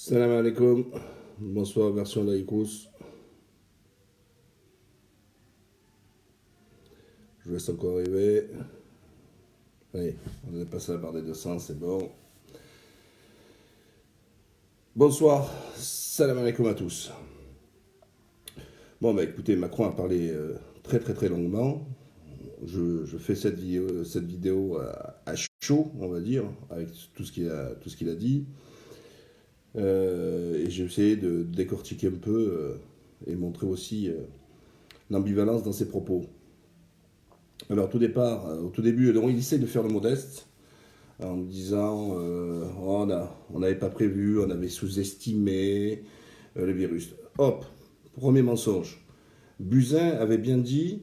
Salam alaikum, bonsoir version laïkous. Je vous laisse encore arriver. Allez, on est passé la barre des 200, c'est bon. Bonsoir, salam alaikum à tous. Bon, bah écoutez, Macron a parlé très longuement. Je fais cette vidéo à chaud, on va dire, avec tout ce qu'il a dit. Et j'ai essayé de décortiquer un peu et montrer aussi l'ambivalence dans ses propos. Alors au tout début, il essaie de faire le modeste en disant on n'avait pas prévu, on avait sous-estimé le virus. Hop, premier mensonge. Buzyn avait bien dit,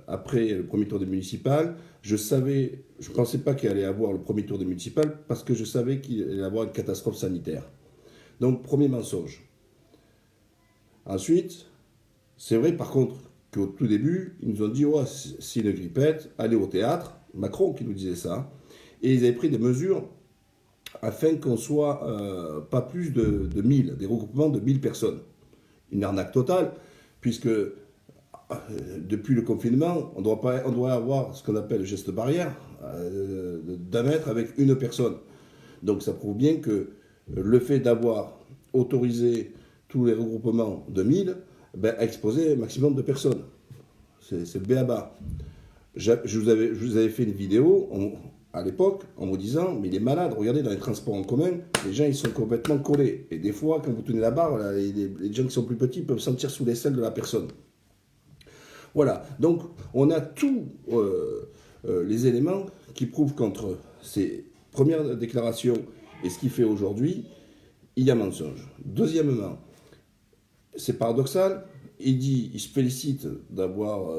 après le premier tour des municipales, je ne pensais pas qu'il allait avoir le premier tour des municipales parce que je savais qu'il allait avoir une catastrophe sanitaire. Donc, premier mensonge. Ensuite, c'est vrai par contre qu'au tout début, ils nous ont dit, oh, c'est une grippette, allez au théâtre. Macron qui nous disait ça. Et ils avaient pris des mesures afin qu'on soit pas plus de 1000, des regroupements de 1000 personnes. Une arnaque totale, puisque depuis le confinement, on doit avoir ce qu'on appelle le geste barrière d'un mètre avec une personne. Donc ça prouve bien que le fait d'avoir autorisé tous les regroupements de 1000 a exposé un maximum de personnes. C'est le b.a.-ba. Je vous avais fait une vidéo à l'époque en vous disant, mais il est malade, regardez dans les transports en commun, les gens ils sont complètement collés. Et des fois, quand vous tenez la barre, là, les gens qui sont plus petits peuvent sentir sous les selles de la personne. Voilà, donc on a tous les éléments qui prouvent qu'entre ces premières déclarations et ce qu'il fait aujourd'hui, il y a mensonge. Deuxièmement, c'est paradoxal, il se félicite d'avoir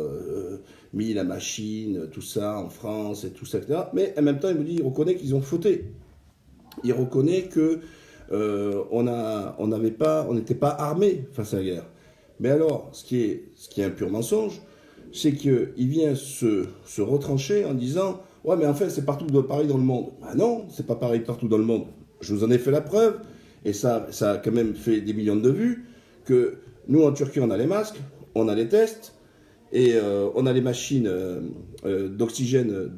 mis la machine, tout ça en France et tout ça, etc. Mais en même temps, il reconnaît qu'ils ont fauté. Il reconnaît que on n'était pas armé face à la guerre. Mais alors, ce qui est un pur mensonge, c'est qu'il vient se retrancher en disant « Ouais, mais en fait, c'est partout pareil dans le monde. » Ben non, c'est pas pareil partout dans le monde. Je vous en ai fait la preuve, et ça a quand même fait des millions de vues, que nous, en Turquie, on a les masques, on a les tests, et on a les machines d'oxygène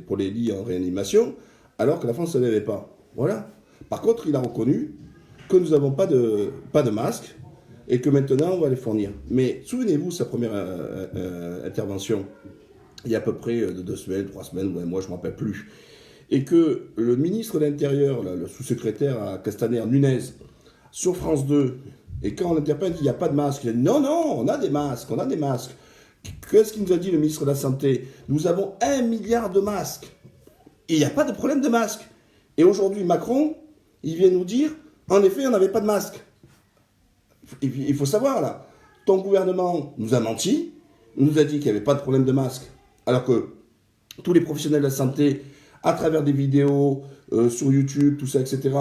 pour les lits en réanimation, alors que la France ne l'avait pas. Voilà. Par contre, il a reconnu que nous n'avons pas de masques, et que maintenant on va les fournir. Mais souvenez-vous, sa première intervention, il y a à peu près 2 semaines, 3 semaines, ouais, moi je ne me rappelle plus, et que le ministre de l'Intérieur, le sous-secrétaire à Castaner, Nunez, sur France 2, et quand on l'interpelle qu'il n'y a pas de masque, il a dit non, on a des masques, on a des masques. Qu'est-ce qu'il nous a dit le ministre de la Santé? Nous avons 1 milliard de masques, et il n'y a pas de problème de masques. Et aujourd'hui, Macron, il vient nous dire, en effet, on n'avait pas de masque. Et puis, il faut savoir, là, ton gouvernement nous a menti, nous a dit qu'il n'y avait pas de problème de masque, alors que tous les professionnels de la santé, à travers des vidéos, sur YouTube, tout ça, etc.,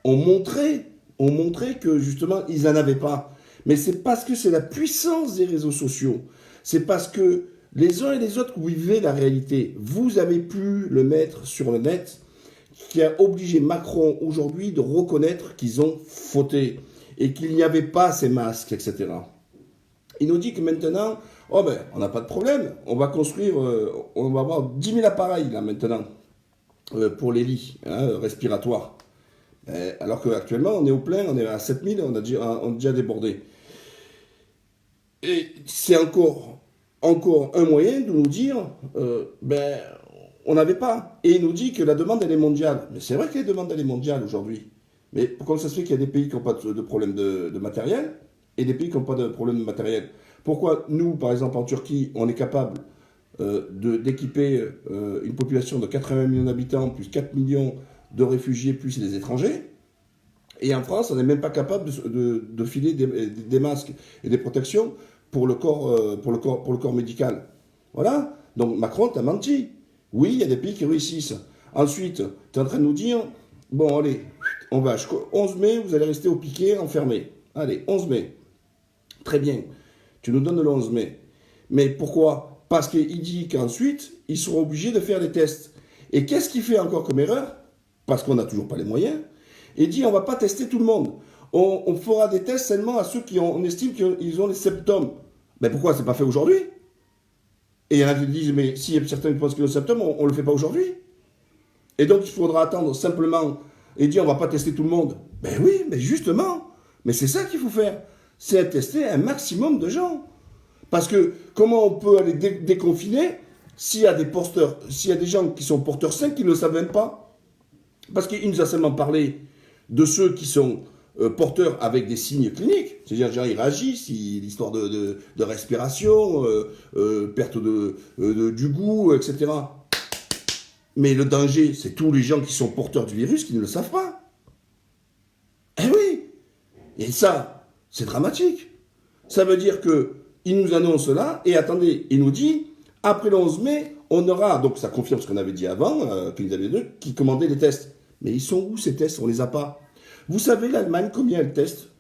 ont montré que, justement, ils n'en avaient pas. Mais c'est parce que c'est la puissance des réseaux sociaux. C'est parce que les uns et les autres, vous vivez la réalité. Vous avez pu le mettre sur le net, qui a obligé Macron, aujourd'hui, de reconnaître qu'ils ont fauté et qu'il n'y avait pas ces masques, etc. Il nous dit que maintenant, oh ben, on n'a pas de problème, on va construire, on va avoir 10 000 appareils, là, maintenant, pour les lits respiratoires. Alors qu'actuellement, on est au plein, on est à 7 000, on a déjà débordé. Et c'est encore un moyen de nous dire, on n'avait pas. Et il nous dit que la demande, elle est mondiale. Mais c'est vrai que la demande, elle est mondiale aujourd'hui. Mais pourquoi ça se fait qu'il y a des pays qui n'ont pas de problème de matériel et des pays qui n'ont pas de problème de matériel? Pourquoi nous, par exemple, en Turquie, on est capable d'équiper une population de 80 millions d'habitants, plus 4 millions de réfugiés, plus des étrangers, et en France, on n'est même pas capable de filer des masques et des protections pour le corps médical. Voilà. Donc Macron t'a menti. Oui, il y a des pays qui réussissent. Ensuite, tu es en train de nous dire, bon, allez, on va jusqu'au 11 mai, vous allez rester au piquet, enfermé. Allez, 11 mai. Très bien. Tu nous donnes le 11 mai. Mais pourquoi? Parce qu'il dit qu'ensuite, ils seront obligés de faire des tests. Et qu'est-ce qu'il fait encore comme erreur? Parce qu'on n'a toujours pas les moyens. Il dit on ne va pas tester tout le monde. On fera des tests seulement à ceux on estime qu'ils ont les symptômes. Mais pourquoi c'est pas fait aujourd'hui? Et il y en a qui disent, mais s'il y a certains qui pensent qu'ils ont les symptômes, on ne le fait pas aujourd'hui. Et donc il faudra attendre simplement et dire on ne va pas tester tout le monde. Ben oui, mais justement, mais c'est ça qu'il faut faire. C'est tester un maximum de gens. Parce que comment on peut aller déconfiner s'il y a des porteurs, s'il y a des gens qui sont porteurs sains qui ne le savent même pas? Parce qu'il nous a seulement parlé de ceux qui sont porteurs avec des signes cliniques. C'est-à-dire, genre, ils réagissent, l'histoire de respiration, perte du goût, etc. Mais le danger, c'est tous les gens qui sont porteurs du virus qui ne le savent pas. Eh oui! Et ça, c'est dramatique. Ça veut dire qu'il nous annonce là, et attendez, il nous dit, après le 11 mai, on aura, donc ça confirme ce qu'on avait dit avant, qu'ils avaient deux, qui commandaient les tests. Mais ils sont où ces tests? On ne les a pas. Vous savez, l'Allemagne, combien elle teste?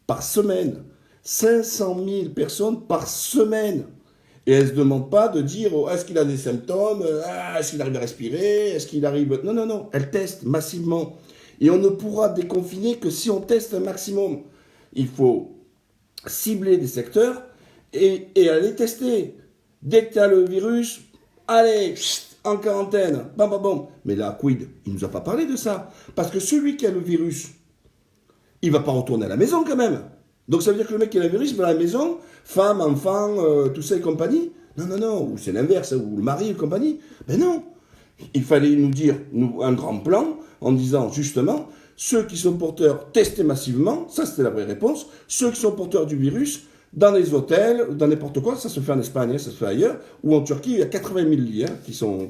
Par semaine. 500 000 personnes par semaine. Et elle ne se demande pas de dire, oh, est-ce qu'il a des symptômes? Est-ce qu'il arrive à respirer? Est-ce qu'il arrive... Non, non, non. Elle teste massivement. Et on ne pourra déconfiner que si on teste un maximum. Il faut cibler des secteurs et aller tester. Dès que tu as le virus, allez, en quarantaine. Bam, bam, bam. Mais là, quid? Il ne nous a pas parlé de ça. Parce que celui qui a le virus, il ne va pas retourner à la maison quand même. Donc ça veut dire que le mec qui a le virus va à la maison, femme, enfant, tout ça et compagnie. Non, non, non. Ou c'est l'inverse, ou le mari et compagnie. Ben non. Il fallait nous dire un grand plan en disant justement, ceux qui sont porteurs, testez massivement. Ça, c'était la vraie réponse. Ceux qui sont porteurs du virus, dans les hôtels, dans n'importe quoi, ça se fait en Espagne, ça se fait ailleurs, ou en Turquie, il y a 80 000 lits qui sont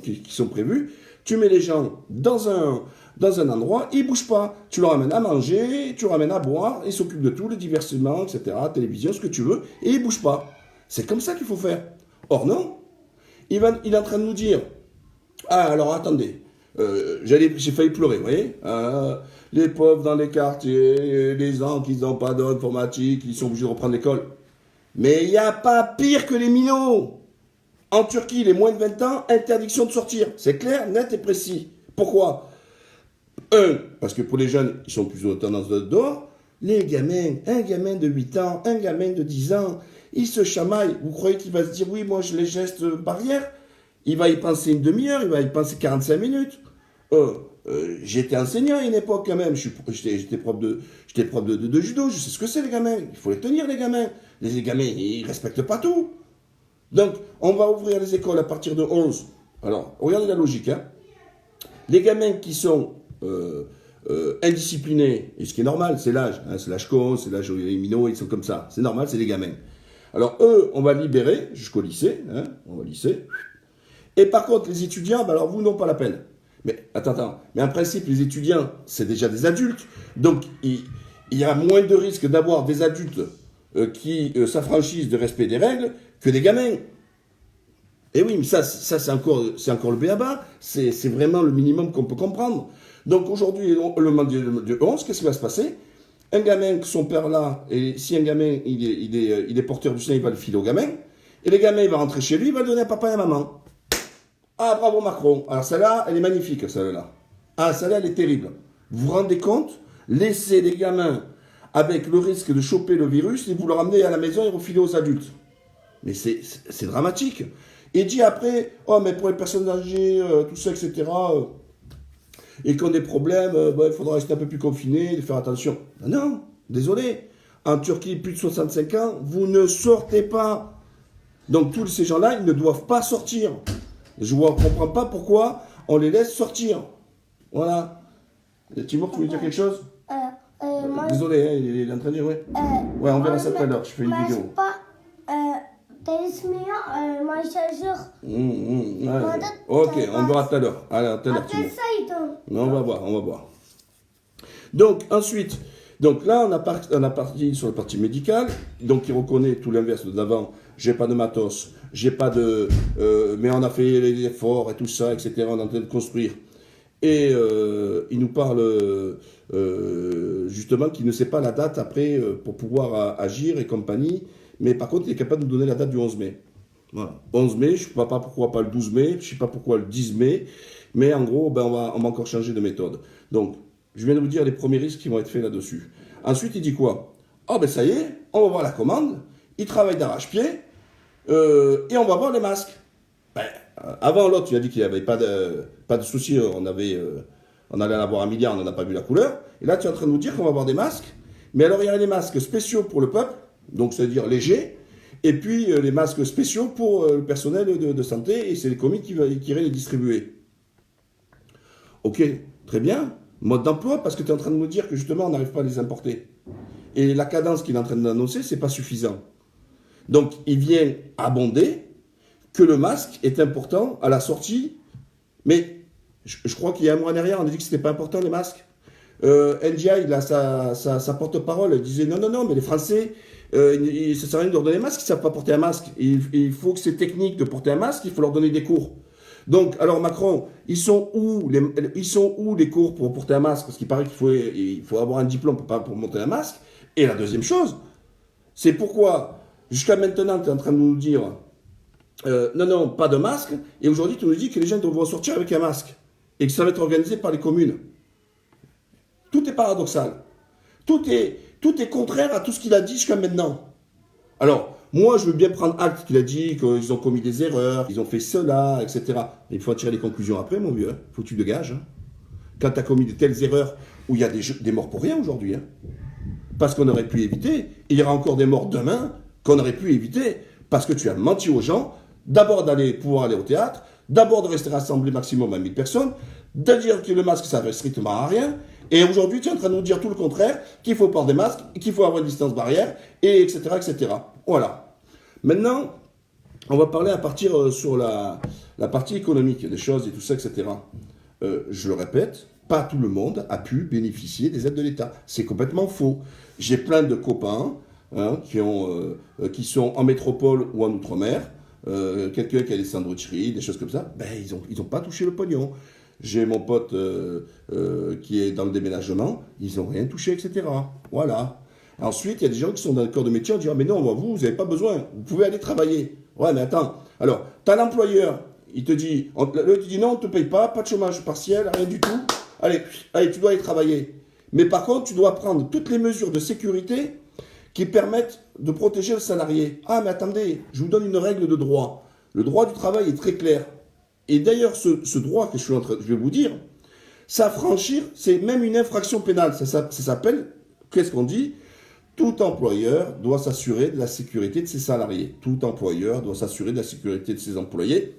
prévus. Tu mets les gens dans un endroit, ils ne bougent pas. Tu leur amènes à manger, tu leur amènes à boire, ils s'occupent de tout, le divertissement, etc., télévision, ce que tu veux, et ils ne bougent pas. C'est comme ça qu'il faut faire. Or non, il est en train de nous dire, ah alors attendez, j'ai failli pleurer, vous voyez, les pauvres dans les quartiers, les gens qui n'ont pas d'informatique, ils sont obligés de reprendre l'école. Mais il n'y a pas pire que les minots. En Turquie, les moins de 20 ans, interdiction de sortir. C'est clair, net et précis. Pourquoi? Parce que pour les jeunes, ils sont plus tendance dehors. Les gamins, un gamin de 8 ans, un gamin de 10 ans, il se chamaille. Vous croyez qu'il va se dire, oui, moi, je les gestes barrières? Il va y penser une demi-heure, il va y penser 45 minutes. J'étais enseignant à une époque quand même. J'étais prof de judo, je sais ce que c'est les gamins. Il faut les tenir, les gamins. Les gamins, ils ne respectent pas tout. Donc, on va ouvrir les écoles à partir de 11. Alors, regardez la logique. Hein. Les gamins qui sont indisciplinés, et ce qui est normal, c'est l'âge. Hein, c'est l'âge con, c'est l'âge où les minots, ils sont comme ça. C'est normal, c'est les gamins. Alors, eux, on va libérer jusqu'au lycée. Hein, on va au lycée. Et par contre, les étudiants, ben alors vous, non, pas la peine. Mais attends. Mais en principe, les étudiants, c'est déjà des adultes. Donc, il y a moins de risques d'avoir des adultes qui s'affranchissent de respect des règles que des gamins. Et oui, mais ça c'est encore le b.a.-ba. C'est vraiment le minimum qu'on peut comprendre. Donc aujourd'hui, le moment du 11, qu'est-ce qui va se passer? Un gamin, son père là, et si un gamin il est porteur du sein, il va le filer au gamin. Et le gamin, il va rentrer chez lui, il va le donner à papa et à maman. Ah, bravo Macron. Alors celle-là, elle est magnifique, celle-là. Ah, celle-là, elle est terrible. Vous vous rendez compte? Laissez les gamins avec le risque de choper le virus et vous le ramenez à la maison et refiler aux adultes. Mais c'est dramatique. Et dit après, oh mais pour les personnes âgées, tout ça, etc., et qui ont des problèmes, il faudra rester un peu plus confiné, faire attention. Non, désolé. En Turquie, plus de 65 ans, vous ne sortez pas. Donc tous ces gens-là, ils ne doivent pas sortir. Je ne comprends pas pourquoi on les laisse sortir. Voilà. Timur, tu veux dire quelque chose? Désolé, hein, il est en train de dire, ouais. Ouais, on verra ça tout à l'heure, je fais une vidéo. Ouais. Ok, on verra tout à l'heure. Allez, tout à l'heure, Timur. On va voir. Donc, ensuite, là, on a parti sur la partie médicale, donc il reconnaît tout l'inverse de d'avant. J'ai pas de matos, j'ai pas de... mais on a fait les efforts et tout ça, etc. On est en train de construire. Et il nous parle justement qu'il ne sait pas la date après pour pouvoir agir et compagnie. Mais par contre, il est capable de nous donner la date du 11 mai. Voilà. 11 mai, je ne sais pas pourquoi pas le 12 mai, je ne sais pas pourquoi le 10 mai. Mais en gros, on va encore changer de méthode. Donc, Je viens de vous dire les premiers risques qui vont être faits là-dessus. Ensuite, il dit quoi? Ah ben ça y est, on va voir la commande, il travaille d'arrache-pied, et on va voir les masques. Ben, avant, l'autre, il a dit qu'il n'y avait pas de souci, on allait en avoir 1 milliard, on n'en a pas vu la couleur. Et là, tu es en train de nous dire qu'on va avoir des masques. Mais alors, il y a les masques spéciaux pour le peuple, donc c'est-à-dire légers, et puis les masques spéciaux pour le personnel de santé, et c'est les commis qui iraient les distribuer. Ok, très bien. Mode d'emploi, parce que tu es en train de nous dire que justement, on n'arrive pas à les importer. Et la cadence qu'il est en train d'annoncer, c'est pas suffisant. Donc, il vient abonder que le masque est important à la sortie. Mais je crois qu'il y a un mois en arrière, on a dit que c'était pas important, les masques. NGI, là, sa porte-parole, elle disait non, mais les Français, ça sert à rien de leur donner un masque, ils ne savent pas porter un masque. Il faut que c'est technique de porter un masque, il faut leur donner des cours. Donc, alors Macron, ils sont où les cours pour porter un masque? Parce qu'il paraît qu'il faut avoir un diplôme pour monter un masque. Et la deuxième chose, c'est pourquoi, jusqu'à maintenant, tu es en train de nous dire non, pas de masque, et aujourd'hui, tu nous dis que les gens devront sortir avec un masque, et que ça va être organisé par les communes. Tout est paradoxal. Tout est contraire à tout ce qu'il a dit jusqu'à maintenant. Alors, moi, je veux bien prendre acte qu'il a dit qu'ils ont commis des erreurs, qu'ils ont fait cela, etc. Mais il faut en tirer les conclusions après, mon vieux. Faut que tu te gages. Hein. Quand tu as commis de telles erreurs où il y a des morts pour rien aujourd'hui, hein. Parce qu'on aurait pu éviter, et il y aura encore des morts demain qu'on aurait pu éviter, parce que tu as menti aux gens, d'abord pouvoir aller au théâtre, d'abord de rester rassemblé maximum à 1000 personnes, de dire que le masque, ça ne sert strictement à rien, et aujourd'hui, tu es en train de nous dire tout le contraire, qu'il faut porter des masques, qu'il faut avoir une distance barrière, et etc., etc. Voilà. Maintenant, on va parler à partir sur la partie économique des choses et tout ça, etc. Je le répète, pas tout le monde a pu bénéficier des aides de l'État. C'est complètement faux. J'ai plein de copains qui sont en métropole ou en outre-mer, quelqu'un qui a des sandwicheries, des choses comme ça, ben, ils ont pas touché le pognon. J'ai mon pote qui est dans le déménagement, ils n'ont rien touché, etc. Voilà. Ensuite, il y a des gens qui sont dans le corps de métier, on dit « Ah mais non, vous n'avez pas besoin, vous pouvez aller travailler. » Ouais, mais attends. Alors, tu as l'employeur, il te dit « Non, on ne te paye pas, pas de chômage partiel, rien du tout. Allez, tu dois aller travailler. » Mais par contre, tu dois prendre toutes les mesures de sécurité qui permettent de protéger le salarié. Ah, mais attendez, je vous donne une règle de droit. Le droit du travail est très clair. Et d'ailleurs, ce droit que je vais vous dire, s'affranchir, c'est même une infraction pénale. Ça s'appelle, qu'est-ce qu'on dit? Tout employeur doit s'assurer de la sécurité de ses salariés. Tout employeur doit s'assurer de la sécurité de ses employés.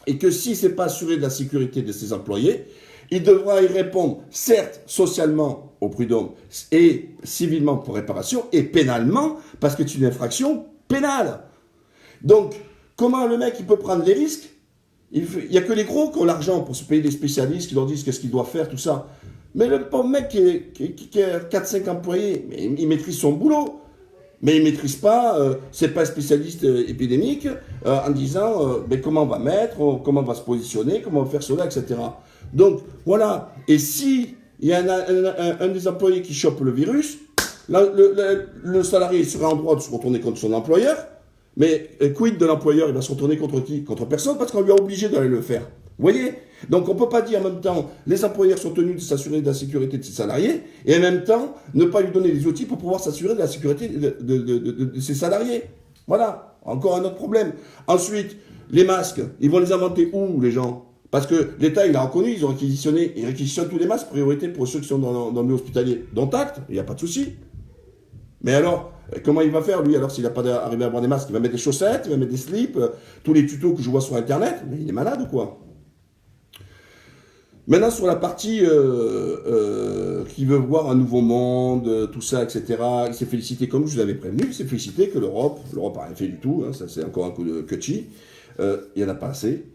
Et que si ce n'est pas assuré de la sécurité de ses employés, il devra y répondre, certes, socialement au prud'homme et civilement pour réparation, et pénalement, parce que c'est une infraction pénale. Donc, comment le mec il peut prendre des risques? Il n'y a que les gros qui ont l'argent pour se payer des spécialistes qui leur disent qu'est-ce qu'ils doivent faire, tout ça. Mais le pauvre mec qui a 4-5 employés, il maîtrise son boulot. Mais il ne maîtrise pas, c'est pas un spécialiste épidémique, en disant mais comment on va mettre, comment on va se positionner, comment on va faire cela, etc. Donc, voilà. Et si il y a un des employés qui chope le virus, le salarié serait en droit de se retourner contre son employeur, mais quid de l'employeur? Il va se retourner contre qui? Contre personne, parce qu'on lui a obligé d'aller le faire. Vous voyez? Donc on ne peut pas dire en même temps, les employeurs sont tenus de s'assurer de la sécurité de ses salariés, et en même temps, ne pas lui donner les outils pour pouvoir s'assurer de la sécurité de ses salariés. Voilà, encore un autre problème. Ensuite, les masques, ils vont les inventer où, les gens? Parce que l'État, il a reconnu, ils réquisitionnent tous les masques, priorité pour ceux qui sont dans le milieu hospitalier. Dont acte, il n'y a pas de souci. Mais alors, comment il va faire, lui, alors s'il n'a pas arrivé à avoir des masques? Il va mettre des chaussettes, il va mettre des slips, tous les tutos que je vois sur Internet, mais il est malade ou quoi? Maintenant, sur la partie qui veut voir un nouveau monde, tout ça, etc., il s'est félicité, comme je vous avais prévenu, il s'est félicité que l'Europe n'a rien fait du tout, hein, ça c'est encore un coup de cutchy, il n'y en a pas assez,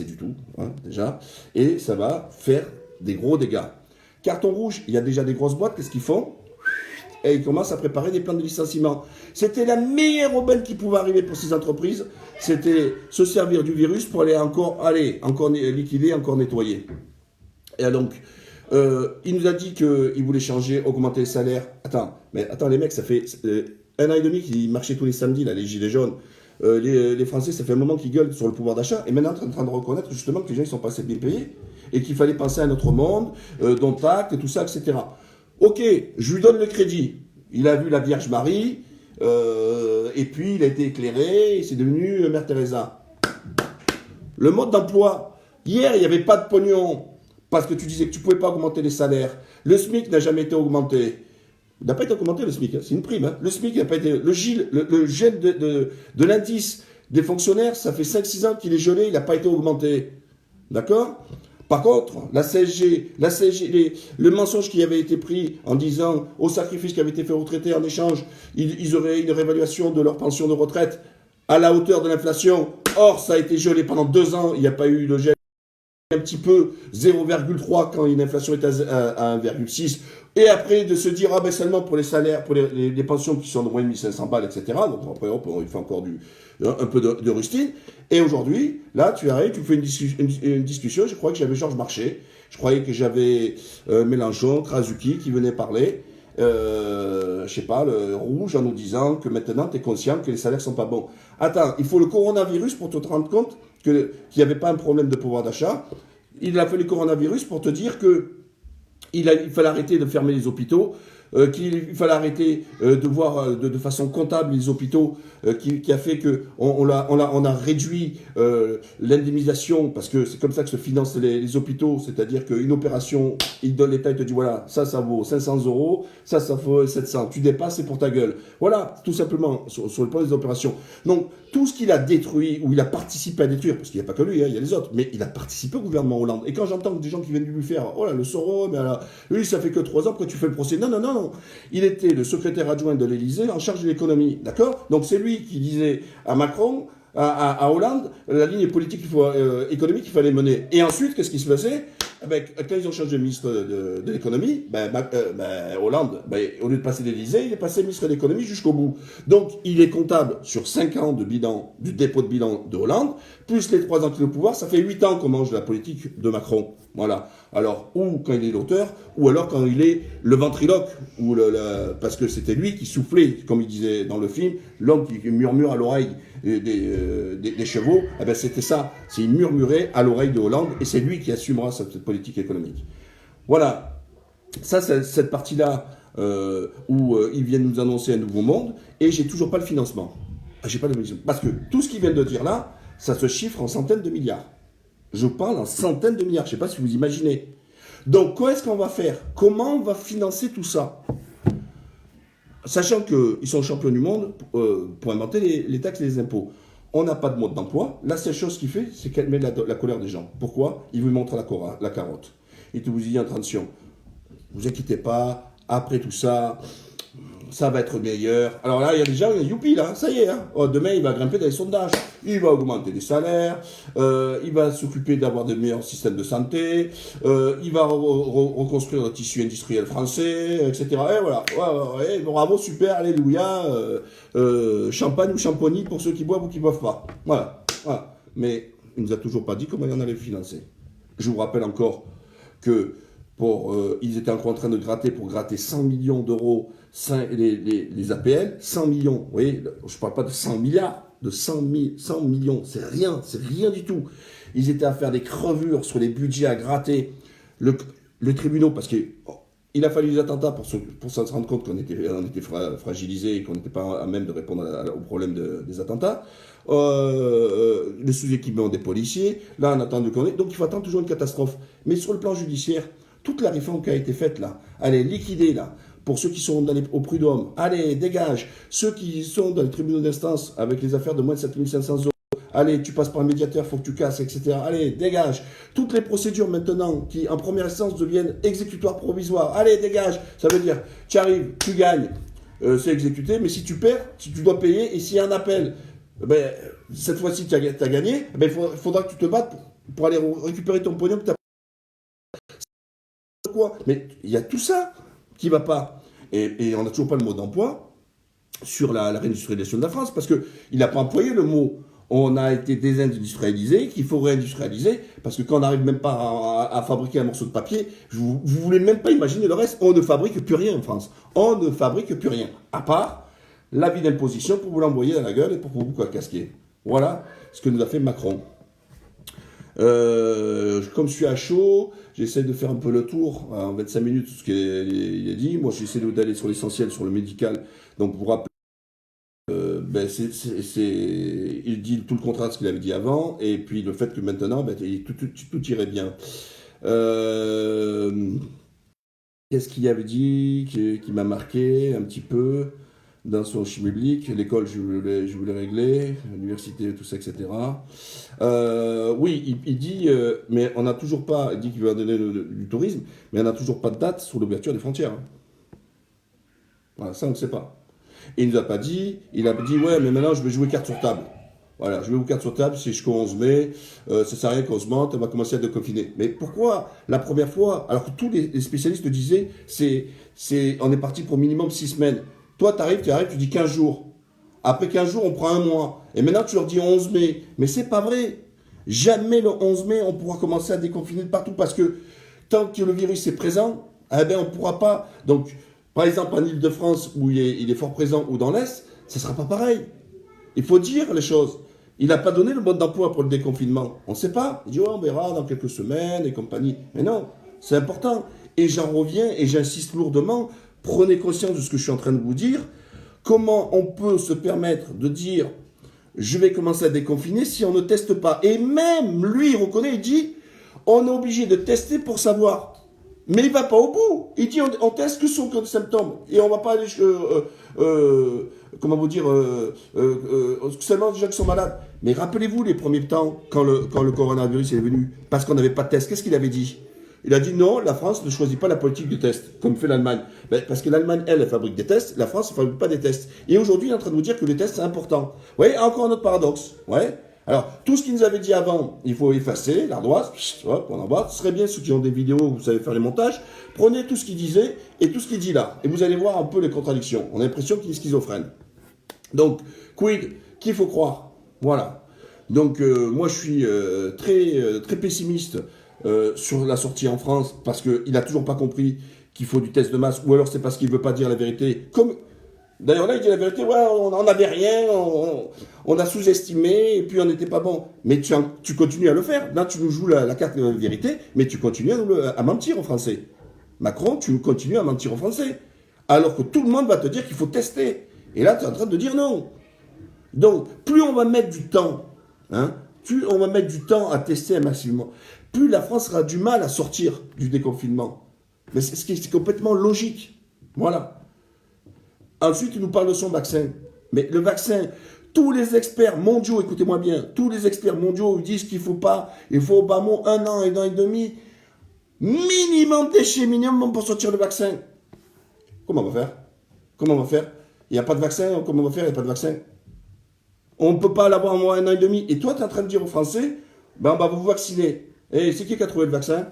du tout, hein, déjà, et ça va faire des gros dégâts. Carton rouge, il y a déjà des grosses boîtes, qu'est-ce qu'ils font? Et ils commencent à préparer des plans de licenciement. C'était la meilleure aubaine qui pouvait arriver pour ces entreprises, c'était se servir du virus pour aller encore liquider, encore nettoyer. Et donc, il nous a dit qu'il voulait changer, augmenter les salaires. Attends, les mecs, ça fait 1 an et demi qu'ils marchaient tous les samedis, là, les gilets jaunes. Les Français, ça fait un moment qu'ils gueulent sur le pouvoir d'achat. Et maintenant, on est en train de reconnaître justement que les gens ne sont pas assez bien payés. et qu'il fallait penser à notre monde, dont acte, et tout ça, etc. Ok, je lui donne le crédit. Il a vu la Vierge Marie, et puis il a été éclairé, et c'est devenu Mère Teresa. Le mode d'emploi. Hier, il n'y avait pas de pognon, parce que tu disais que tu ne pouvais pas augmenter les salaires. Le SMIC n'a jamais été augmenté. Il n'a pas été augmenté, le SMIC, hein. C'est une prime. Hein. Le SMIC n'a pas été... Le GIL, le gel de l'indice des fonctionnaires, ça fait 5-6 ans qu'il est gelé, il n'a pas été augmenté. D'accord? Par contre, la CSG, le mensonge qui avait été pris en disant au sacrifice qui avait été fait aux retraités en échange, ils auraient une réévaluation de leur pension de retraite à la hauteur de l'inflation. Or, ça a été gelé pendant 2 ans, il n'y a pas eu le gel. Un petit peu 0,3 quand une inflation est à 1,6, et après de se dire ah ben seulement pour les salaires, pour les pensions qui sont de moins de 1500 balles, etc. Donc après il fait encore un peu de rustine. Et aujourd'hui, là tu arrives, tu fais une discussion. Je crois que j'avais Georges Marchais, je croyais que j'avais Mélenchon, Krasuki qui venait parler, je sais pas, le rouge en nous disant que maintenant tu es conscient que les salaires sont pas bons. Attends, il faut le coronavirus pour te rendre compte qu'il n'y avait pas un problème de pouvoir d'achat. Il a fallu le coronavirus pour te dire qu'il fallait arrêter de fermer les hôpitaux, qu'il fallait arrêter de voir de façon comptable les hôpitaux, qui a fait qu'on a réduit l'indemnisation, parce que c'est comme ça que se financent les hôpitaux, c'est-à-dire qu'une opération, l'État il te dit voilà, ça vaut 500 €, ça vaut 700, tu dépasses, c'est pour ta gueule. Voilà, tout simplement, sur le plan des opérations. Donc, tout ce qu'il a détruit, ou il a participé à détruire, parce qu'il n'y a pas que lui, hein, il y a les autres, mais il a participé au gouvernement Hollande. Et quand j'entends des gens qui viennent lui faire, oh là, le Soros, mais alors, lui, ça fait que 3 ans, pourquoi tu fais le procès? Non, non, non, non. Il était le secrétaire adjoint de l'Élysée en charge de l'économie, d'accord? Donc c'est lui qui disait à Macron, à Hollande, la ligne politique économique qu'il fallait mener. Et ensuite, qu'est-ce qui se passait? Quand ils ont changé de ministre de l'économie, Hollande, au lieu de passer l'Élysée, il est passé ministre de l'économie jusqu'au bout. Donc, il est comptable sur 5 ans de bilan, du dépôt de bilan de Hollande, plus les 3 ans qu'il est au pouvoir, ça fait 8 ans qu'on mange la politique de Macron. Voilà. Alors, ou quand il est l'auteur, ou alors quand il est le ventriloque, ou parce que c'était lui qui soufflait, comme il disait dans le film, l'homme qui murmure à l'oreille des chevaux, c'était ça. C'est il murmurait à l'oreille de Hollande, et c'est lui qui assumera cette politique économique. Voilà. Ça, c'est cette partie-là où ils viennent nous annoncer un nouveau monde, et j'ai toujours pas le financement. J'ai pas le financement. Parce que tout ce qu'ils viennent de dire là, ça se chiffre en centaines de milliards. Je parle en centaines de milliards, je ne sais pas si vous imaginez. Donc, qu'est-ce qu'on va faire? Comment on va financer tout ça? Sachant qu'ils sont champions du monde pour inventer les taxes et les impôts. On n'a pas de mode d'emploi. La seule chose qu'il fait, c'est calmer la colère des gens. Pourquoi? Il vous montre la carotte. Il te vous dit, attention, ne vous inquiétez pas, après tout ça, ça va être meilleur. Alors là, il y a des gens, youpi, là, ça y est. Hein. Oh, demain, il va grimper dans les sondages. Il va augmenter les salaires. Il va s'occuper d'avoir de meilleurs systèmes de santé. Il va reconstruire le tissu industriel français, etc. Et voilà. Ouais, bravo, super, alléluia. Champagne ou champonie pour ceux qui boivent ou qui ne boivent pas. Voilà. Mais il ne nous a toujours pas dit comment il en allait financer. Je vous rappelle encore que ils étaient encore en train de gratter pour gratter 100 millions d'euros les APL, 100 millions, vous voyez, je ne parle pas de 100 milliards, de 100 millions, c'est rien du tout. Ils étaient à faire des crevures sur les budgets, à gratter le tribunal, parce qu'il a fallu les attentats pour se rendre compte qu'on était fragilisé et qu'on n'était pas à même de répondre au problème des attentats. Le sous-équipement des policiers, là on attend de connaître, donc il faut attendre toujours une catastrophe. Mais sur le plan judiciaire, toute la réforme qui a été faite là, elle est liquidée là, pour ceux qui sont au prud'homme, allez, dégage. Ceux qui sont dans les tribunaux d'instance avec les affaires de moins de 7500 €, allez, tu passes par un médiateur, faut que tu casses, etc. Allez, dégage. Toutes les procédures maintenant qui, en première instance, deviennent exécutoires provisoires, allez, dégage. Ça veut dire, tu arrives, tu gagnes, c'est exécuté, mais si tu perds, si tu dois payer, et s'il y a un appel, cette fois-ci, tu as gagné, il faudra que tu te battes pour aller récupérer ton pognon que tu as. Mais il y a tout ça qui ne va pas. Et on n'a toujours pas le mot d'emploi sur la réindustrialisation de la France, parce qu'il n'a pas employé le mot. On a été désindustrialisé, qu'il faut réindustrialiser, parce que quand on n'arrive même pas à fabriquer un morceau de papier, vous ne voulez même pas imaginer le reste, on ne fabrique plus rien en France. On ne fabrique plus rien, à part l'avis d'imposition pour vous l'envoyer dans la gueule et pour vous casquer. Voilà ce que nous a fait Macron. Comme je suis à chaud, j'essaie de faire un peu le tour en 25 minutes, ce qu'il a dit. Moi, j'essaie d'aller sur l'essentiel, sur le médical. Donc, pour rappeler, ben, il dit tout le contraire de ce qu'il avait dit avant, et puis le fait que maintenant, ben, tout irait bien. Euh, Qu'est-ce qu'il avait dit qui m'a marqué un petit peu dans son schmilblick? L'école, je voulais régler, l'université, tout ça, etc. Oui, il dit, mais on n'a toujours pas, il dit qu'il va donner du tourisme, mais on n'a toujours pas de date sur l'ouverture des frontières. Voilà, ça, on ne sait pas. Et il nous a pas dit, il a dit, ouais, mais maintenant, je vais jouer carte sur table. Voilà, je vais vous carte sur table, c'est jusqu'au 11 mai, ça sert à rien qu'on se mente, on va commencer à déconfiner. Mais pourquoi la première fois, alors que tous les spécialistes disaient, on est parti pour minimum 6 semaines. Toi, tu arrives, tu dis 15 jours. Après 15 jours, on prend un mois. Et maintenant, tu leur dis 11 mai. Mais c'est pas vrai. Jamais le 11 mai, on pourra commencer à déconfiner de partout parce que tant que le virus est présent, eh ben, on ne pourra pas. Donc, par exemple, en Ile-de-France, où il est fort présent, ou dans l'Est, ça ne sera pas pareil. Il faut dire les choses. Il n'a pas donné le mode d'emploi pour le déconfinement. On ne sait pas. Il dit, ouais, on verra dans quelques semaines et compagnie. Mais non, c'est important. Et j'en reviens et j'insiste lourdement. Prenez conscience de ce que je suis en train de vous dire. Comment on peut se permettre de dire, je vais commencer à déconfiner si on ne teste pas? Et même lui, il reconnaît, il dit, on est obligé de tester pour savoir. Mais il ne va pas au bout. Il dit, on teste que sur le symptôme. Et on ne va pas aller comment vous dire, seulement des gens qui sont malades. Mais rappelez-vous les premiers temps, quand le coronavirus est venu, parce qu'on n'avait pas de test, qu'est-ce qu'il avait dit? Il a dit non, la France ne choisit pas la politique du test, comme fait l'Allemagne. Ben, parce que l'Allemagne, elle fabrique des tests, la France ne fabrique pas des tests. Et aujourd'hui, il est en train de nous dire que les tests, c'est important. Vous voyez, encore un autre paradoxe. Ouais. Alors, tout ce qu'il nous avait dit avant, il faut effacer, l'ardoise, hop, on envoie. Ce serait bien, ceux qui ont des vidéos, vous savez faire les montages, prenez tout ce qu'il disait et tout ce qu'il dit là. Et vous allez voir un peu les contradictions. On a l'impression qu'il est schizophrène. Donc, quid, qu'il faut croire? Voilà. Donc, moi, je suis très pessimiste sur la sortie en France parce qu'il n'a toujours pas compris qu'il faut du test de masse, ou alors c'est parce qu'il ne veut pas dire la vérité. D'ailleurs, là, il dit la vérité, ouais, on n'en avait rien, on a sous-estimé, et puis on n'était pas bon. Mais tu continues à le faire. Là, tu nous joues la carte de la vérité, mais tu continues à mentir en français. Macron, tu continues à mentir en français. Alors que tout le monde va te dire qu'il faut tester. Et là, tu es en train de dire non. Donc, plus on va mettre du temps, plus on va mettre du temps à tester massivement, plus la France aura du mal à sortir du déconfinement. Mais c'est complètement logique. Voilà. Ensuite, il nous parle de son vaccin. Mais le vaccin, tous les experts mondiaux, écoutez-moi bien, tous les experts mondiaux disent qu'il faut pas, il faut au bas mot 1 an et 1 an et demi, minimum déchets, minimum pour sortir le vaccin. Comment on va faire? Comment on va faire? Il n'y a pas de vaccin, comment on va faire? Il n'y a pas de vaccin. On ne peut pas l'avoir en moins 1 an et demi. Et toi, tu es en train de dire aux Français, ben, on va vous vacciner. Et c'est qui a trouvé le vaccin?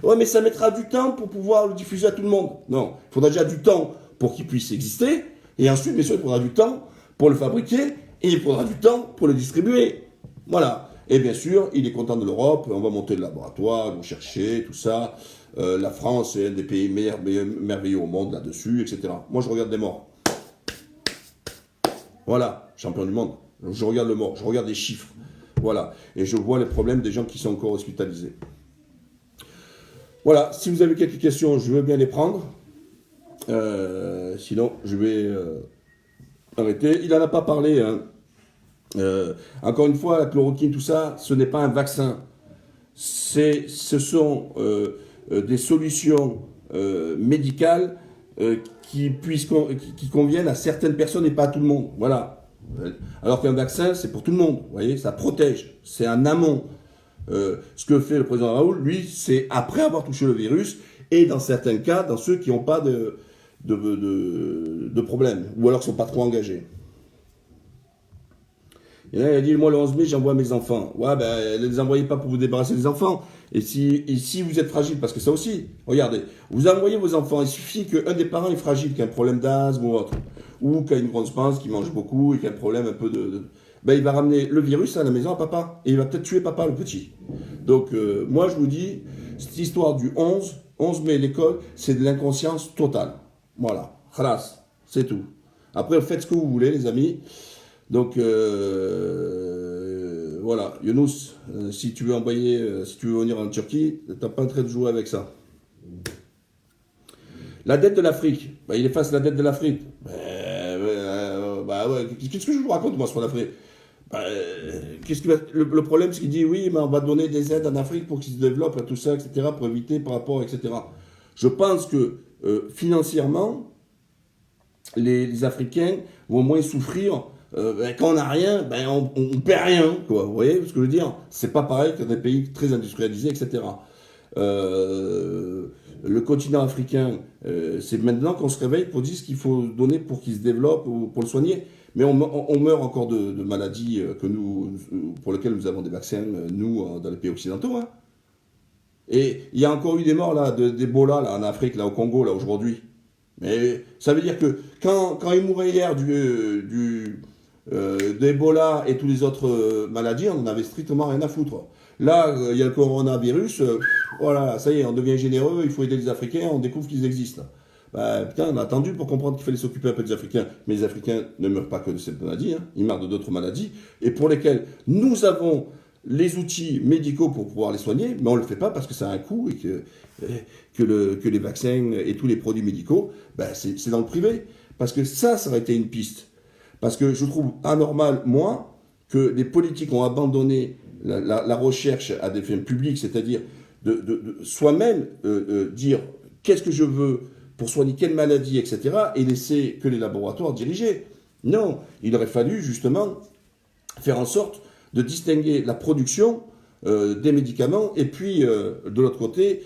Ouais, mais ça mettra du temps pour pouvoir le diffuser à tout le monde. Non, il faudra déjà du temps pour qu'il puisse exister. Et ensuite, bien sûr, il faudra du temps pour le fabriquer. Et il faudra du temps pour le distribuer. Voilà. Et bien sûr, il est content de l'Europe. On va monter le laboratoire, vont chercher, tout ça. La France est un des pays merveilleux au monde là-dessus, etc. Moi, je regarde les morts. Voilà, champion du monde. Je regarde le mort, je regarde les chiffres. Voilà. Et je vois les problèmes des gens qui sont encore hospitalisés. Voilà, si vous avez quelques questions, je veux bien les prendre. Sinon, je vais arrêter. Il n'en a pas parlé. Hein. Encore une fois, la chloroquine, tout ça, ce n'est pas un vaccin. Ce sont des solutions médicales qui conviennent à certaines personnes et pas à tout le monde. Voilà. Alors qu'un vaccin, c'est pour tout le monde. Vous voyez, ça protège. C'est un amont. Ce que fait le président Raoult, lui, c'est après avoir touché le virus et dans certains cas, dans ceux qui n'ont pas de problème ou alors qui ne sont pas trop engagés. Et là, il a dit, moi, le 11 mai, j'envoie mes enfants. Ouais, ben, ne les envoyez pas pour vous débarrasser des enfants. Et si vous êtes fragile, parce que ça aussi, regardez, vous envoyez vos enfants, il suffit qu'un des parents est fragile, qu'il ait un problème d'asthme ou autre, ou qu'il a une grosse panse, qu'il mange beaucoup et qu'il a un problème un peu ben, il va ramener le virus à la maison à papa. Et il va peut-être tuer papa, le petit. Donc, moi, je vous dis, cette histoire du 11 mai, l'école, c'est de l'inconscience totale. Voilà. Khalas. C'est tout. Après, faites ce que vous voulez, les amis. Donc, voilà, Younous, si tu veux envoyer, si tu veux venir en Turquie, t'as pas en train de jouer avec ça. La dette de l'Afrique, bah, il efface la dette de l'Afrique. Bah ouais, qu'est-ce que je vous raconte moi sur l'Afrique? Bah, le problème, c'est qu'il dit oui, mais on va donner des aides en Afrique pour qu'ils se développent, tout ça, etc., pour éviter par rapport, etc. Je pense que financièrement, les Africains vont moins souffrir. Quand on n'a rien, on perd rien, quoi. Vous voyez ce que je veux dire? C'est pas pareil que des pays très industrialisés, etc. Le continent africain, c'est maintenant qu'on se réveille pour dire ce qu'il faut donner pour qu'il se développe ou pour le soigner. Mais on meurt encore de maladies pour lesquelles nous avons des vaccins, nous, dans les pays occidentaux. Hein. Et il y a encore eu des morts là, d'Ebola là, en Afrique, là, au Congo, là, aujourd'hui. Mais ça veut dire que quand il mourait hier d'Ebola et toutes les autres maladies, on n'en avait strictement rien à foutre. Là, il y a le coronavirus, voilà, ça y est, on devient généreux, il faut aider les Africains, on découvre qu'ils existent. Bah, putain, on a attendu pour comprendre qu'il fallait s'occuper un peu des Africains. Mais les Africains ne meurent pas que de cette maladie, hein. Ils meurent d'autres maladies, et pour lesquelles nous avons les outils médicaux pour pouvoir les soigner, mais on ne le fait pas parce que ça a un coût, et que les vaccins et tous les produits médicaux, bah, c'est dans le privé. Parce que ça aurait été une piste. Parce que je trouve anormal, moi, que les politiques ont abandonné la recherche à des fins publiques, c'est-à-dire de soi-même dire qu'est-ce que je veux pour soigner quelle maladie, etc., et laisser que les laboratoires diriger. Non, il aurait fallu justement faire en sorte de distinguer la production des médicaments et puis, de l'autre côté,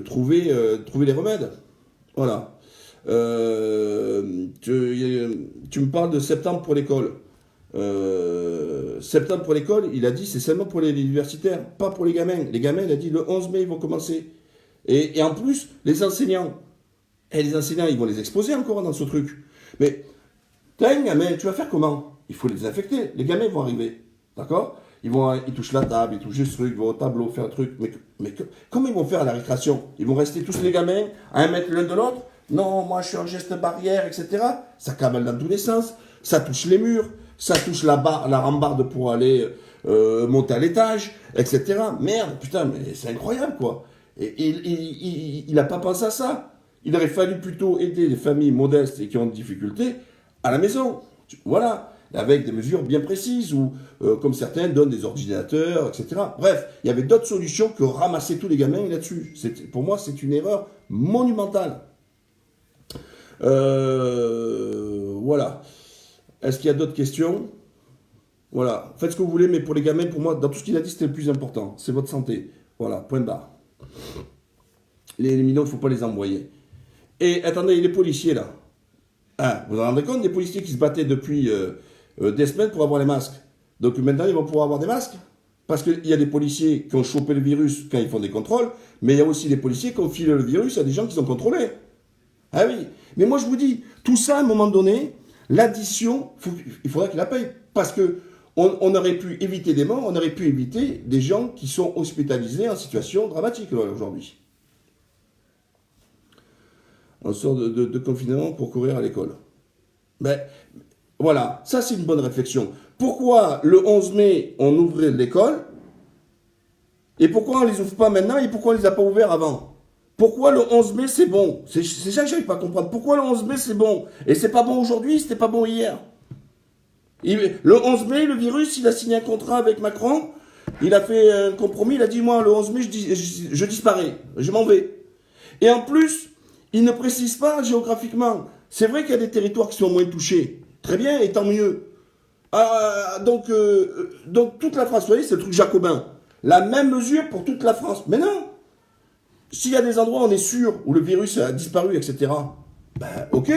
trouver les remèdes. Voilà. Tu me parles de septembre pour l'école. Septembre pour l'école, il a dit c'est seulement pour les universitaires, pas pour les gamins. Les gamins, il a dit le 11 mai, ils vont commencer. Et en plus, les enseignants, ils vont les exposer encore dans ce truc. Mais, t'as un gamin, tu vas faire comment? Il faut les désinfecter. Les gamins vont arriver. D'accord? Ils touchent la table, ils touchent ce truc, ils vont au tableau faire un truc. Mais comment ils vont faire à la récréation? Ils vont rester tous les gamins à 1 mètre l'un de l'autre? Non, moi je suis en geste barrière, etc. Ça cavale dans tous les sens. Ça touche les murs. Ça touche la rambarde pour aller monter à l'étage, etc. Merde, putain, mais c'est incroyable, quoi. Et il n'a pas pensé à ça. Il aurait fallu plutôt aider les familles modestes et qui ont des difficultés à la maison. Voilà, avec des mesures bien précises, ou comme certains donnent des ordinateurs, etc. Bref, il y avait d'autres solutions que ramasser tous les gamins là-dessus. Pour moi, c'est une erreur monumentale. Voilà. Est-ce qu'il y a d'autres questions? Voilà. Faites ce que vous voulez, mais pour les gamins, pour moi, dans tout ce qu'il a dit, c'était le plus important. C'est votre santé. Voilà, point barre. Les minots, il ne faut pas les envoyer. Et attendez, les policiers, là. Ah, vous vous rendez compte des policiers qui se battaient depuis des semaines pour avoir les masques. Donc maintenant, ils vont pouvoir avoir des masques. Parce qu'il y a des policiers qui ont chopé le virus quand ils font des contrôles, mais il y a aussi des policiers qui ont filé le virus à des gens qui sont contrôlés. Ah oui. Mais moi, je vous dis, tout ça, à un moment donné, l'addition, il faudrait qu'il la paye. Parce que on aurait pu éviter des morts, on aurait pu éviter des gens qui sont hospitalisés en situation dramatique aujourd'hui. On sort de confinement pour courir à l'école. Ben, voilà, ça c'est une bonne réflexion. Pourquoi le 11 mai, on ouvrait l'école, et pourquoi on ne les ouvre pas maintenant, et pourquoi on ne les a pas ouverts avant? Pourquoi le 11 mai c'est bon? C'est ça que j'arrive pas à comprendre. Pourquoi le 11 mai c'est bon? Et c'est pas bon aujourd'hui, c'était pas bon hier. Le 11 mai, le virus, il a signé un contrat avec Macron, il a fait un compromis, il a dit moi le 11 mai je disparais, je m'en vais. Et en plus, il ne précise pas géographiquement. C'est vrai qu'il y a des territoires qui sont moins touchés. Très bien, et tant mieux. Donc toute la France, vous voyez, c'est le truc jacobin. La même mesure pour toute la France. Mais non. S'il y a des endroits où on est sûr, où le virus a disparu, etc., ben ok,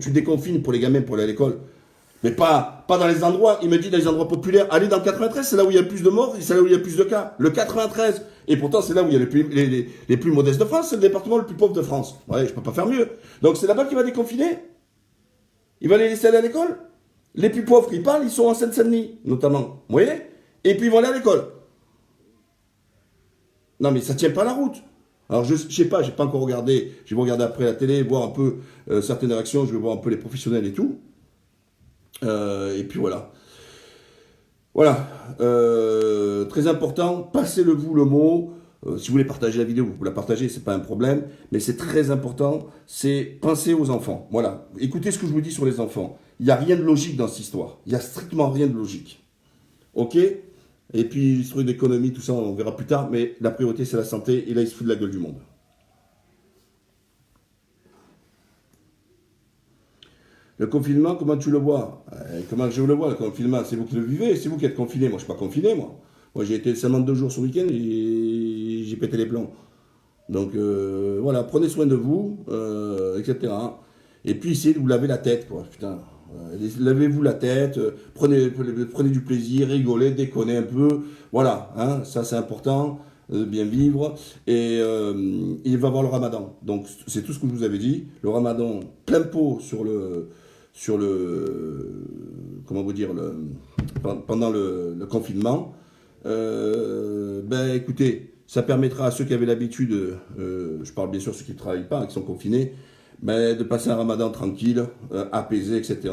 tu déconfines pour les gamins pour aller à l'école. Mais pas dans les endroits, il me dit dans les endroits populaires. Allez dans le 93, c'est là où il y a le plus de morts, c'est là où il y a le plus de cas. Le 93. Et pourtant, c'est là où il y a les plus modestes de France, c'est le département le plus pauvre de France. Ouais, je peux pas faire mieux. Donc c'est là-bas qu'il va déconfiner. Il va les laisser aller à l'école. Les plus pauvres qui parlent, ils sont en Seine-Saint-Denis, notamment. Vous voyez? Et puis ils vont aller à l'école. Non mais ça tient pas la route. Alors je sais pas, j'ai pas encore regardé. Je vais regarder après la télé, voir un peu certaines réactions, je vais voir un peu les professionnels et tout. Et puis voilà. Voilà, très important, passez-le vous le mot. Si vous voulez partager la vidéo, vous pouvez la partager, c'est pas un problème. Mais c'est très important, c'est penser aux enfants. Voilà, écoutez ce que je vous dis sur les enfants. Il n'y a rien de logique dans cette histoire. Il n'y a strictement rien de logique. Ok? Et puis, l'histoire d'économie, tout ça, on verra plus tard. Mais la priorité, c'est la santé. Et là, il se fout de la gueule du monde. Le confinement, comment tu le vois? Comment je le vois, le confinement? C'est vous qui le vivez, c'est vous qui êtes confiné. Moi, je ne suis pas confiné, moi. Moi, j'ai été seulement 2 jours ce week-end et j'ai pété les plombs. Donc, voilà, prenez soin de vous, etc. Et puis, essayez de vous laver la tête, quoi. Putain. Lavez-vous la tête, prenez du plaisir, rigolez, déconnez un peu. Voilà, hein, ça c'est important, bien vivre. Et il va y avoir le ramadan. Donc, c'est tout ce que je vous avais dit. Le ramadan, plein pot comment vous dire, pendant le confinement. Ben écoutez, ça permettra à ceux qui avaient l'habitude, je parle bien sûr ceux qui ne travaillent pas, qui sont confinés, ben, de passer un ramadan tranquille, apaisé, etc.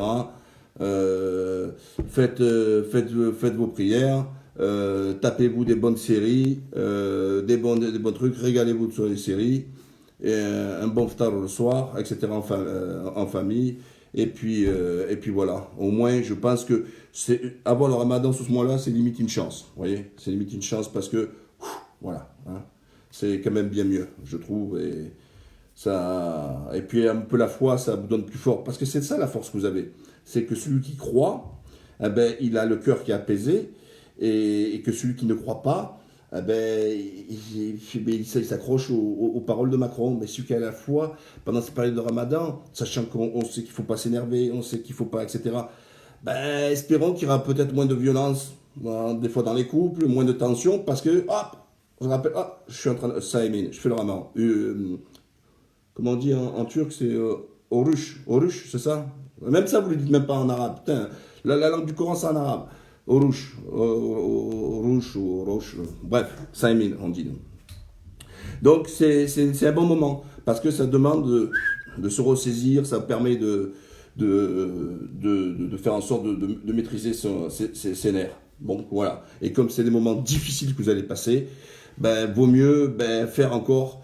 Faites vos prières, tapez-vous des bonnes séries, des bons trucs, régalez-vous sur les séries, et, un bon ftar le soir, etc. En famille. Et puis voilà, au moins je pense que avoir le ramadan sous ce mois-là, c'est limite une chance. Vous voyez, c'est limite une chance parce que, voilà, hein, c'est quand même bien mieux, je trouve. Et puis un peu la foi, ça vous donne plus fort. Parce que c'est ça la force que vous avez. C'est que celui qui croit, eh ben, il a le cœur qui est apaisé. Et que celui qui ne croit pas, eh ben, il s'accroche aux paroles de Macron. Mais celui qui a la foi, pendant cette période de Ramadan, sachant qu'on sait qu'il ne faut pas s'énerver, on sait qu'il ne faut pas, etc. Ben, espérons qu'il y aura peut-être moins de violence, des fois dans les couples, moins de tension, parce que, hop, je rappelle, hop, je suis en train de, Saïmin, je fais le Ramadan. Comment on dit en turc, c'est orush, c'est ça? Même ça, vous ne le dites même pas en arabe. Putain, la langue du Coran, c'est en arabe. Orush, orush ou roche. Bref, Saïmin, on dit. Donc, c'est un bon moment, parce que ça demande de se ressaisir, ça permet de faire en sorte de maîtriser ses nerfs. Bon, voilà. Et comme c'est des moments difficiles que vous allez passer, ben, vaut mieux faire encore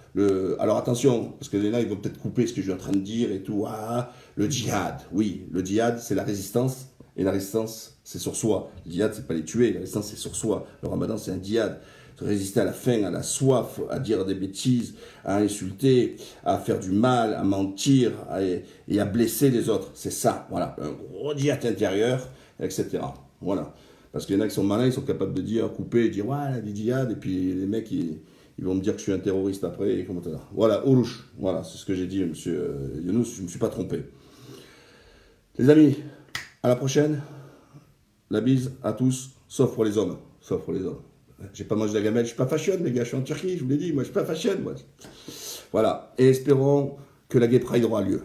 Alors attention, parce que là, ils vont peut-être couper ce que je suis en train de dire et tout. Ah, le djihad. Oui, le djihad, c'est la résistance. Et la résistance, c'est sur soi. Le djihad, c'est pas les tuer. La résistance, c'est sur soi. Le ramadan, c'est un djihad. Résister à la faim, à la soif, à dire des bêtises, à insulter, à faire du mal, à mentir et à blesser les autres. C'est ça, voilà. Un gros djihad intérieur, etc. Voilà. Parce qu'il y en a qui sont malins, ils sont capables de dire, couper, dire, ouais, il y a du djihad, et puis les mecs, ils vont me dire que je suis un terroriste après. Et comment ça. Voilà, Ourouche. Voilà, c'est ce que j'ai dit, monsieur Younous, je ne me suis pas trompé. Les amis, à la prochaine. La bise à tous, sauf pour les hommes. Sauf pour les hommes. J'ai pas mangé de la gamelle, je suis pas fashion, les gars, je suis en Turquie, je vous l'ai dit, moi je suis pas fashion, moi. Voilà, et espérons que la Gay Pride aura lieu.